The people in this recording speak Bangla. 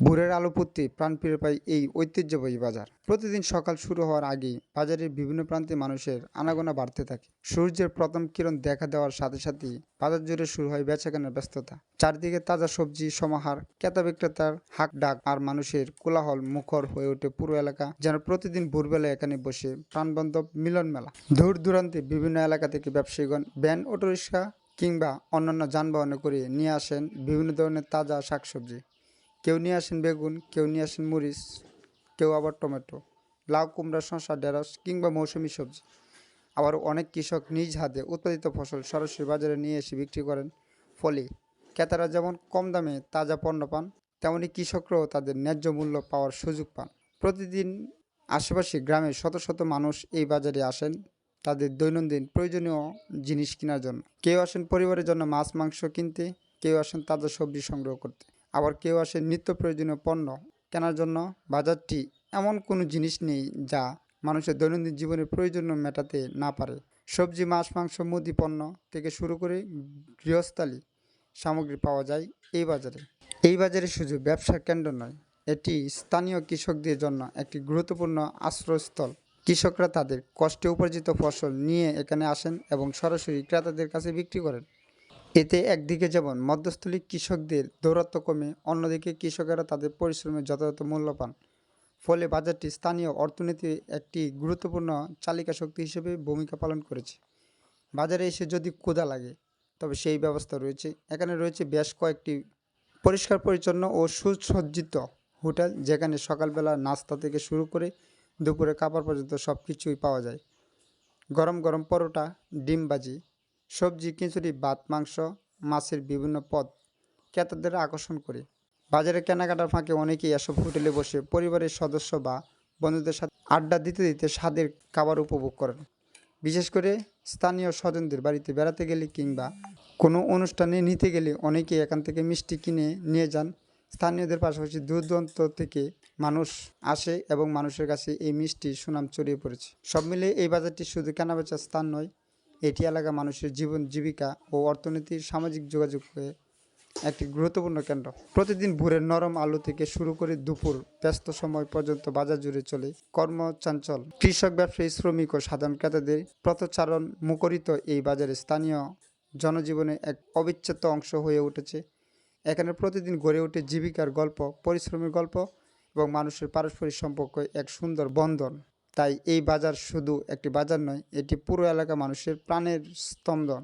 ভোরের আলো পড়তেই প্রাণ ফিরে পায় এই ঐতিহ্যবাহী বাজার। প্রতিদিন সকাল শুরু হওয়ার আগেই বাজারের বিভিন্ন প্রান্তে মানুষের আনাগোনা বাড়তে থাকে। সূর্যের প্রথম কিরণ দেখা দেওয়ার সাথে সাথেই বাজার জুড়ে শুরু হয় বেচাকেনার ব্যস্ততা। চারদিকে তাজা সবজি সমাহার, ক্রেতা বিক্রেতার হাক ডাক আর মানুষের কোলাহল মুখর হয়ে ওঠে পুরো এলাকা, যেন প্রতিদিন ভোরবেলায় এখানে বসে প্রাণবন্ত মিলন মেলা। দূর দূরান্তে বিভিন্ন এলাকা থেকে ব্যবসায়ীগণ ভ্যান, অটোরিকশা কিংবা অন্যান্য যানবাহনে করে নিয়ে আসেন বিভিন্ন ধরনের তাজা শাকসবজি। কেউ নিয়ে আসেন বেগুন, কেউ নিয়ে আসেন মরিচ, কেউ আবার টমেটো, লাউ, কুমড়া, শসা, ঢেঁড়স কিংবা মৌসুমি সবজি। আবার অনেক কৃষক নিজ হাতে উৎপাদিত ফসল সরাসরি বাজারে নিয়ে এসে বিক্রি করেন। ফলে ক্রেতারা যেমন কম দামে তাজা পণ্য পান, তেমনি কৃষকরাও তাদের ন্যায্য মূল্য পাওয়ার সুযোগ পান। প্রতিদিন আশেপাশে গ্রামের শত শত মানুষ এই বাজারে আসেন তাদের দৈনন্দিন প্রয়োজনীয় জিনিস কেনার জন্য। কেউ আসেন পরিবারের জন্য মাছ মাংস কিনতে, কেউ আসেন তাজা সবজি সংগ্রহ করতে, আবার কেউ আসেন নিত্য প্রয়োজনীয় পণ্য কেনার জন্য। বাজারটি এমন কোনো জিনিস নেই যা মানুষের দৈনন্দিন জীবনের প্রয়োজন মেটাতে না পারে। সবজি, মাছ, মাংস, মুদি পণ্য থেকে শুরু করে গৃহস্থালী সামগ্রী পাওয়া যায় এই বাজারে। এই বাজারে শুধু ব্যবসার কেন্দ্র নয়, এটি স্থানীয় কৃষকদের জন্য একটি গুরুত্বপূর্ণ আশ্রয়স্থল। কৃষকরা তাদের কষ্টে উপার্জিত ফসল নিয়ে এখানে আসেন এবং সরাসরি ক্রেতাদের কাছে বিক্রি করেন। এতে একদিকে যেমন মধ্যস্থলী কৃষকদের দৌরাত্ম্য কমে, অন্যদিকে কৃষকেরা তাদের পরিশ্রমের যথাযথ মূল্য পান। ফলে বাজারটি স্থানীয় অর্থনীতির একটি গুরুত্বপূর্ণ চালিকা শক্তি হিসেবে ভূমিকা পালন করেছে। বাজারে এসে যদি ক্ষুধা লাগে, তবে সেই ব্যবস্থা রয়েছে। এখানে রয়েছে বেশ কয়েকটি পরিষ্কার পরিচ্ছন্ন ও সুসজ্জিত হোটেল, যেখানে সকালবেলা নাস্তা থেকে শুরু করে দুপুরে খাবার পর্যন্ত সব কিছুই পাওয়া যায়। গরম গরম পরোটা, ডিম ভাজি, সবজি, খিচুড়ি, ভাত, মাংস, মাছের বিভিন্ন পদ ক্রেতাদের আকর্ষণ করে। বাজারে কেনাকাটার ফাঁকে অনেকেই এসব হোটেলে বসে পরিবারের সদস্য বা বন্ধুদের সাথে আড্ডা দিতে দিতে স্বাদের খাবার উপভোগ করেন। বিশেষ করে স্থানীয় স্বজনদের বাড়িতে বেড়াতে গেলে কিংবা কোনো অনুষ্ঠানে নিতে গেলে অনেকেই এখান থেকে মিষ্টি কিনে নিয়ে যান। স্থানীয়দের পাশাপাশি দূর দূরান্ত থেকে মানুষ আসে এবং মানুষের কাছে এই মিষ্টির সুনাম ছড়িয়ে পড়েছে। সব মিলিয়ে এই বাজারটি শুধু কেনাবেচার স্থান নয়, এটি এলাকা মানুষের জীবন জীবিকা ও অর্থনীতির সামাজিক যোগাযোগে একটি গুরুত্বপূর্ণ কেন্দ্র। প্রতিদিন ভোরের নরম আলো থেকে শুরু করে দুপুর ব্যস্ত সময় পর্যন্ত বাজার জুড়ে চলে কর্মচাঞ্চল। কৃষক, ব্যবসায়ী, শ্রমিক ও সাধারণ ক্রেতাদের পথচারণ মুখরিত এই বাজারে স্থানীয় জনজীবনে এক অবিচ্ছেদ্য অংশ হয়ে উঠেছে। এখানে প্রতিদিন গড়ে ওঠে জীবিকার গল্প, পরিশ্রমের গল্প এবং মানুষের পারস্পরিক সম্পর্ক এক সুন্দর বন্ধন। তাই এই বাজার শুধু একটি বাজার নয়, এটি পুরো এলাকা মানুষের প্রাণের স্পন্দন।